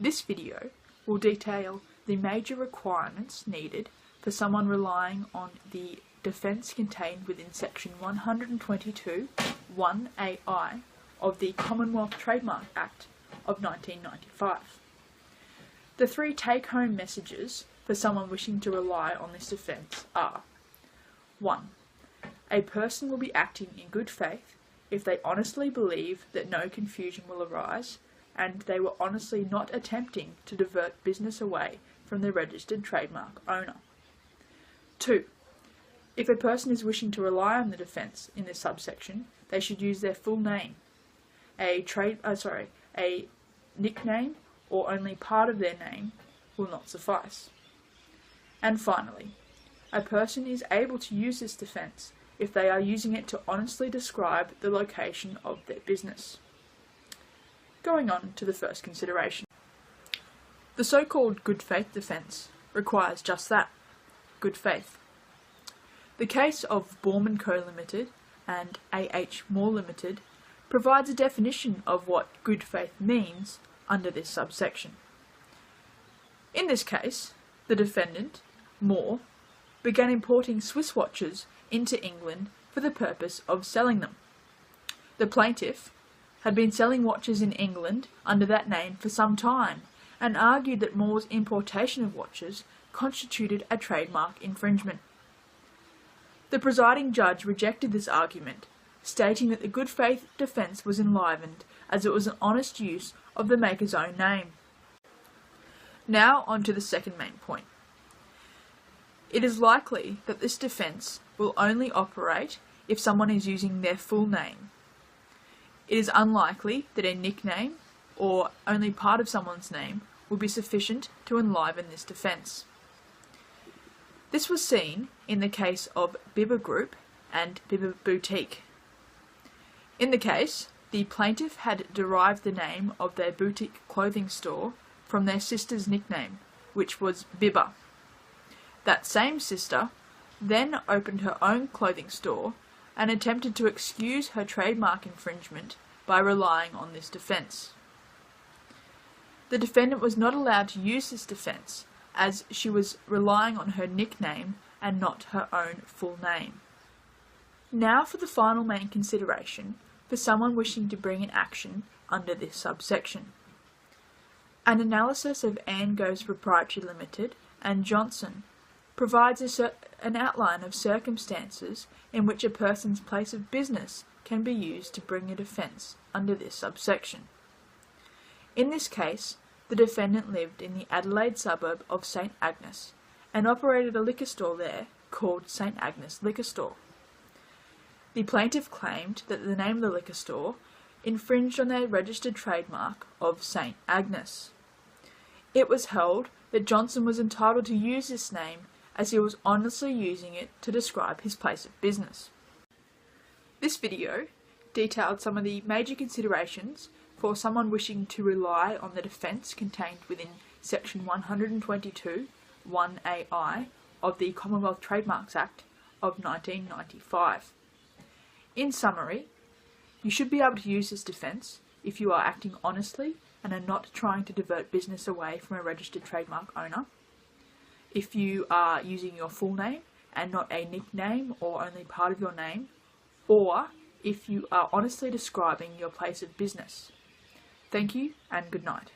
This video will detail the major requirements needed for someone relying on the defence contained within section 122 1AI of the Commonwealth Trademark Act of 1995. The three take-home messages for someone wishing to rely on this defence are: 1. A person will be acting in good faith if they honestly believe that no confusion will arise and they were honestly not attempting to divert business away from the registered trademark owner. 2. If a person is wishing to rely on the defence in this subsection, they should use their full name. A nickname or only part of their name will not suffice. And finally, a person is able to use this defence if they are using it to honestly describe the location of their business. Going on to the first consideration. The so-called good faith defence requires just that, good faith. The case of Borman Co Limited and A.H. Moore Limited provides a definition of what good faith means under this subsection. In this case, the defendant, Moore, began importing Swiss watches into England for the purpose of selling them. The plaintiff had been selling watches in England under that name for some time and argued that Moore's importation of watches constituted a trademark infringement. The presiding judge rejected this argument, stating that the good faith defence was enlivened as it was an honest use of the maker's own name. Now on to the second main point. It is likely that this defence will only operate if someone is using their full name. It is unlikely that a nickname or only part of someone's name will be sufficient to enliven this defence. This was seen in the case of Bibber Group and Bibber Boutique. In the case, the plaintiff had derived the name of their boutique clothing store from their sister's nickname, which was Bibber. That same sister then opened her own clothing store and attempted to excuse her trademark infringement by relying on this defence. The defendant was not allowed to use this defence as she was relying on her nickname and not her own full name. Now for the final main consideration for someone wishing to bring an action under this subsection. An analysis of Angos Proprietary Limited and Johnson provides an outline of circumstances in which a person's place of business can be used to bring a defence under this subsection. In this case, the defendant lived in the Adelaide suburb of St Agnes and operated a liquor store there called St Agnes Liquor Store. The plaintiff claimed that the name of the liquor store infringed on their registered trademark of St Agnes. It was held that Johnson was entitled to use this name as he was honestly using it to describe his place of business. This video detailed some of the major considerations for someone wishing to rely on the defence contained within section 122 1AI of the Commonwealth Trademarks Act of 1995. In summary, you should be able to use this defence if you are acting honestly and are not trying to divert business away from a registered trademark owner, if you are using your full name and not a nickname or only part of your name, or if you are honestly describing your place of business. Thank you and good night.